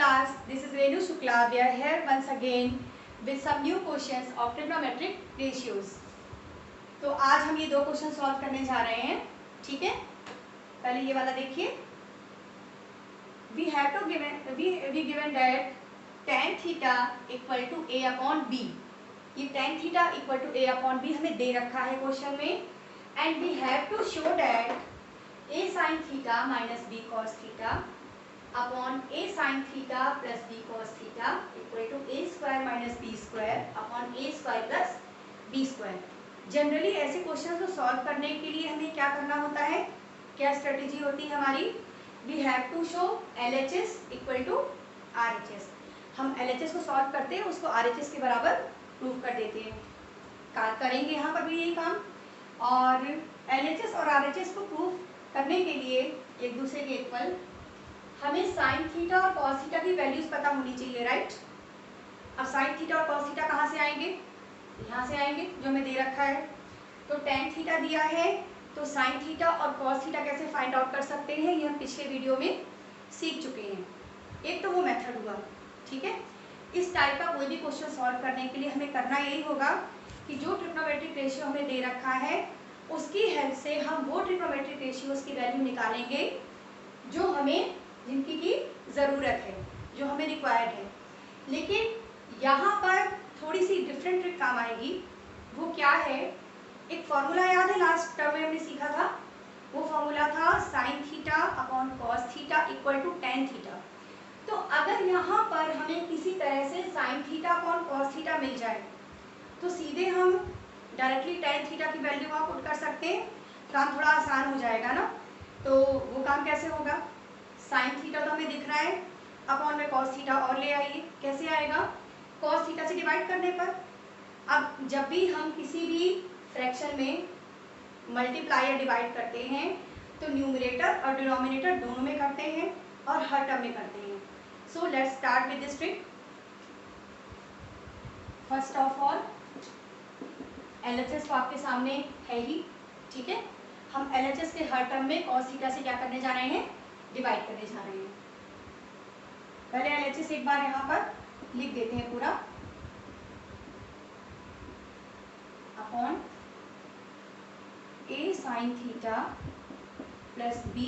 class, this is Renu Shukla. We are here once again with some new questions of trigonometric ratios. तो आज हम ये दो question solve करने जा रहे हैं, ठीक है। पहले ये वाला देखिए। We have to given that tan theta equal to a upon b. ये tan theta equal to a upon b हमें दे रखा है क्वेश्चन में, and we have to show that a sin theta minus b cos theta upon a sin theta plus b cos theta equal to a square minus b square upon a square plus b square. Generally ऐसे question को solve करने के लिए हमें क्या करना होता है, क्या स्ट्रेटेजी होती है हमारी? We have to show LHS equal to RHS. हम LHS को सॉल्व करते हैं, उसको RHS के बराबर प्रूव कर देते हैं। करेंगे यहाँ पर भी यही काम, और LHS और RHS को प्रूव करने के लिए एक दूसरे के इक्वल हमें साइन थीटा और कॉस थीटा की वैल्यूज पता होनी चाहिए, राइट। अब साइन थीटा और कॉस थीटा कहाँ से आएंगे? यहाँ से आएंगे, जो हमें दे रखा है। तो टेन थीटा दिया है, तो साइन थीटा और कॉस थीटा कैसे फाइंड आउट कर सकते हैं, ये हम पिछले वीडियो में सीख चुके हैं। एक तो वो मेथड हुआ, ठीक है। इस टाइप का कोई भी क्वेश्चन सॉल्व करने के लिए हमें करना यही होगा कि जो ट्रिग्नोमेट्रिक रेशियो हमें दे रखा है उसकी हेल्प से हम वो ट्रिग्नोमेट्रिक रेशियोज की वैल्यू निकालेंगे जो हमें, जिनकी की ज़रूरत है, जो हमें रिक्वायर्ड है। लेकिन यहाँ पर थोड़ी सी डिफरेंट ट्रिक काम आएगी। वो क्या है? एक फॉर्मूला याद है, लास्ट टर्म में हमने सीखा था। वो फॉर्मूला था sine theta upon cos theta equal to tan theta. तो अगर यहाँ पर हमें किसी तरह से sine theta upon cos theta मिल जाए तो सीधे हम डायरेक्टली टेन थीटा की वैल्यू वहाँ पुट कर सकते हैं, काम थोड़ा आसान हो जाएगा ना। तो वो काम कैसे होगा? साइन थीटा तो हमें दिख रहा है, अपॉन में कॉस थीटा और ले आइए। कैसे आएगा? कॉस थीटा से डिवाइड करने पर। अब जब भी हम किसी भी फ्रैक्शन में मल्टीप्लाई या डिवाइड करते हैं तो न्यूमरेटर और डिनोमिनेटर दोनों में करते हैं और हर टर्म में करते हैं। So let's start with this trick. First of all LHS तो आपके सामने है ही, ठीक है। हम LHS के हर टर्म में कॉस थीटा से क्या करने जा रहे हैं? डिवाइड करने जा रहे हैं। पहले LHS एक बार यहाँ पर लिख देते हैं पूरा, upon a sin theta plus b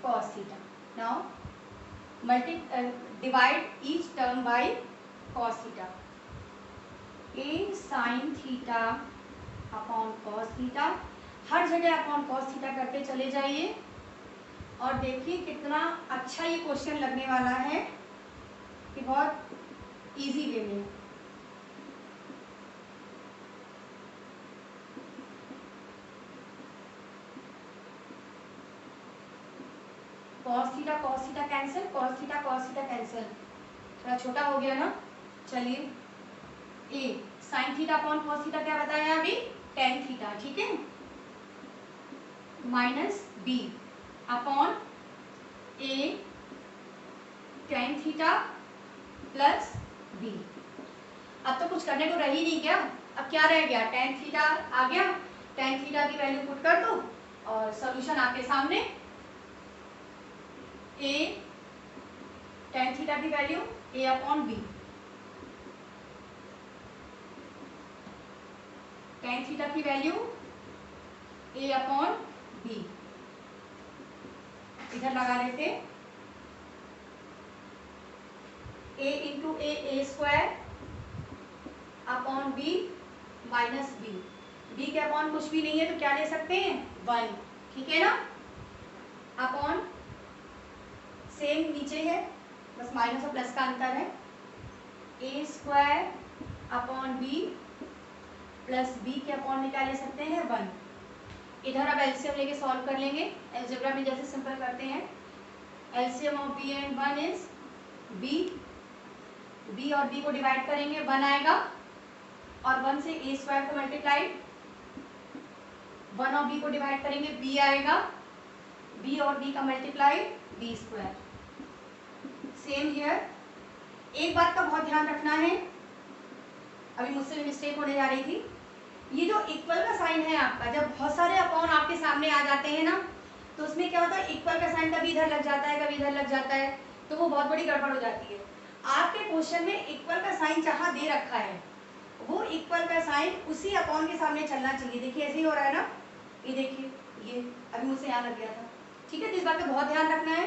cos theta. Now divide each term by cos theta. a sin theta upon cos theta, हर जगह अपॉन cos थीटा करते चले जाइए और देखिए कितना अच्छा ये क्वेश्चन लगने वाला है कि बहुत इजी वे में। cos theta cancel, cos theta cancel, थोड़ा छोटा हो गया ना। चलिए, a sin theta upon cos theta क्या बताया अभी? tan थीटा, ठीक है। Minus b upon a tan theta plus b। अब तो कुछ करने को रह ही नहीं गया। अब क्या रह गया? tan थीटा आ गया, tan थीटा की वैल्यू पुट कर दो और सॉल्यूशन आपके सामने। a tan थीटा की value a upon b, tan theta की वैल्यू a अपॉन b, इधर लगा देते a into a square upon b minus b के अपॉन कुछ भी नहीं है तो क्या ले सकते हैं? 1, ठीक है ना। अपॉन सेम नीचे है, बस माइनस और प्लस का अंतर है। a square upon b plus b के अपॉन में क्या ले सकते हैं? 1। इधर अब एलसीएम लेके सॉल्व कर लेंगे, अलजेब्रा में जैसे सिंपल करते हैं। LCM of b and 1 is b और b को डिवाइड करेंगे, 1 आएगा, और 1 से a स्क्वायर को मल्टीप्लाई, 1 और b को डिवाइड करेंगे, b आएगा, b और b का multiply b square. Same here. एक बात का बहुत ध्यान रखना है, अभी मुझसे भी मिस्टेक होने जा रही थी। ये जो इक्वल का साइन है आपका, जब बहुत सारे अपॉन आपके सामने आ जाते हैं ना, तो उसमें क्या होता है? इक्वल का साइन कभी इधर लग जाता है, कभी इधर लग जाता है। तो वो बहुत बड़ी गड़बड़ हो जाती है। आपके क्वेश्चन में इक्वल का साइन जहाँ दे रखा है वो इक्वल का साइन उसी अपॉन के सामने चलना चाहिए। देखिए ऐसे ही हो रहा है ना, ये देखिए, ये अभी मुझसे यहाँ लग गया था। ठीक है, तो इस बात का बहुत ध्यान रखना है,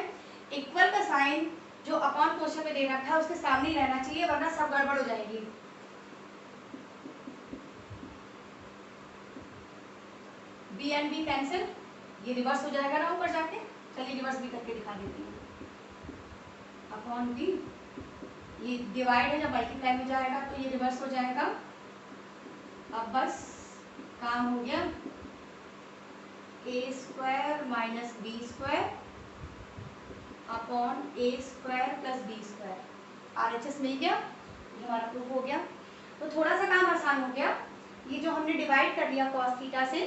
इक्वल का साइन जो अपॉन क्वेश्चन में दे रखा है उसके सामने ही रहना चाहिए, वरना सब गड़बड़ हो जाएगी। बी एंड बी कैंसिल, ये रिवर्स हो जाएगा ना ऊपर जाके। चलिए रिवर्स भी करके दिखा देती हूँ। अपॉन बी, ये डिवाइड है, जब मल्टीप्लाई में जाएगा तो ये रिवर्स हो जाएगा। अब बस काम हो गया, A square minus B square upon A square plus B square, RHS मिल गया, ये हमारा प्रूफ हो गया। तो थोड़ा सा काम आसान हो गया, ये जो हमने डिवाइड कर लिया cos थीटा से,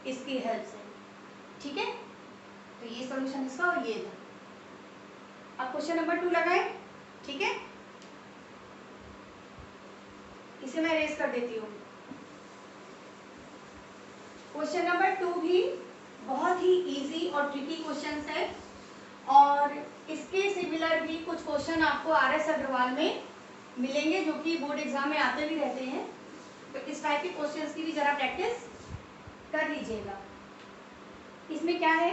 इसकी हेल्प से। ठीक है, तो ये सॉल्यूशन इसका और ये था। अब क्वेश्चन नंबर 2 लगाएं। ठीक है, इसे मैं रेज कर देती हूँ। क्वेश्चन नंबर 2 भी बहुत ही इजी और ट्रिकी क्वेश्चन है, और इसके सिमिलर भी कुछ क्वेश्चन आपको RS अग्रवाल में मिलेंगे जो कि बोर्ड एग्जाम में आते भी रहते हैं। तो इस टाइप के क्वेश्चंस की भी जरा प्रैक्टिस कर लीजिएगा। इसमें क्या है,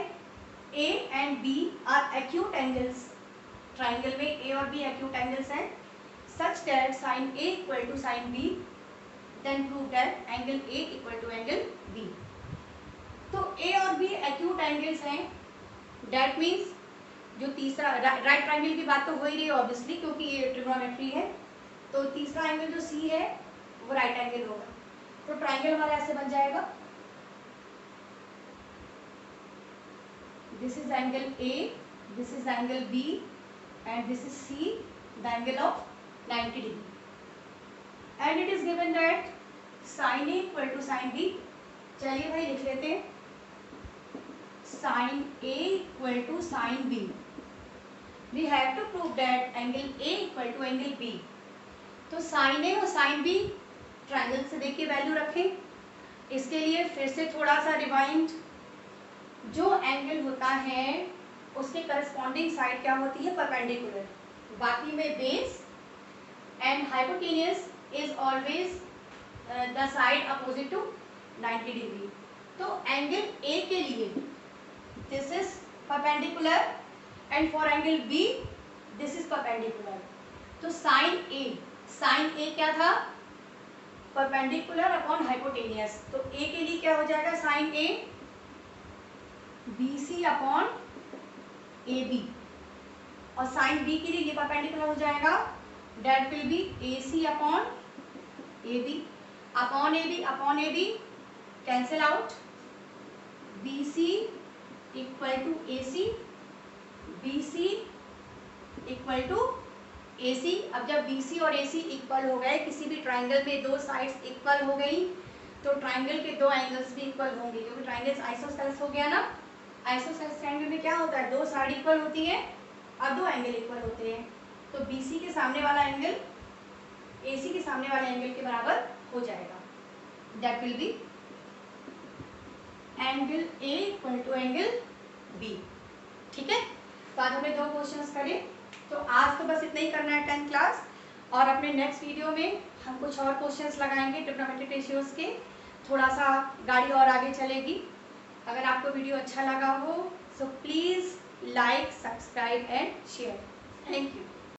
A and B are acute angles, triangle में A और B एक्यूट एंगल्स हैं, such that sin A equal to sin B, then prove that angle A equal to angle B। तो A और B एक्यूट एंगल्स हैं, that means जो तीसरा right triangle की बात तो हो ही रही है ऑब्वियसली, क्योंकि ये ट्रिग्नोमेट्री है। तो तीसरा एंगल जो C है वो राइट एंगल होगा। तो ट्राइंगल हमारा ऐसे बन जाएगा, this is angle A, this is angle B and this is C, the angle of 90 degree, and it is given that sin A equal to sin B। चलिए भाई लिख लेते हैं, sin A equal to sin B। We have to prove that angle A equal to angle B। तो sin A और sin B triangle से देखिए value रखें। इसके लिए फिर से थोड़ा सा रिवाइंड, जो एंगल होता है उसके करस्पॉन्डिंग साइड क्या होती है, परपेंडिकुलर, बाकी में base, and hypotenuse is always the side opposite to 90 degree. तो एंगल A के लिए this is perpendicular and for angle B this is perpendicular। तो sin A क्या था, perpendicular upon hypotenuse। तो A के लिए क्या हो जाएगा, sin A BC upon AB, और sin B के लिए ये perpendicular हो जाएगा, that will be AC upon AB, upon AB cancel out, BC equal to AC, BC equal to AC। अब जब BC और AC इक्वल हो गए, किसी भी ट्राइंगल में दो साइड्स इक्वल हो गई, तो ट्राइंगल के दो एंगल्स भी इक्वल होंगे, क्योंकि ट्राइंगल्स आइसोसेलेस हो गया ना। आइसोसेलेस ट्राइंगल में क्या होता है, दो साइड इक्वल होती है और दो एंगल इक्वल होते हैं। तो BC के सामने वाला एंगल AC के सामने वाले एंगल के बराबर हो जाएगा, that will be angle A equal to angle B। ठीक है, तो आज हमने 2 क्वेश्चंस करे। तो आज तो बस इतना ही करना है 10th क्लास, और अपने नेक्स्ट वीडियो में हम कुछ और क्वेश्चंस लगाएंगे ट्रिग्नोमेट्रिक रेशियोज के, थोड़ा सा गाड़ी और आगे चलेगी। अगर आपको वीडियो अच्छा लगा हो so please like, subscribe and share. Thank you.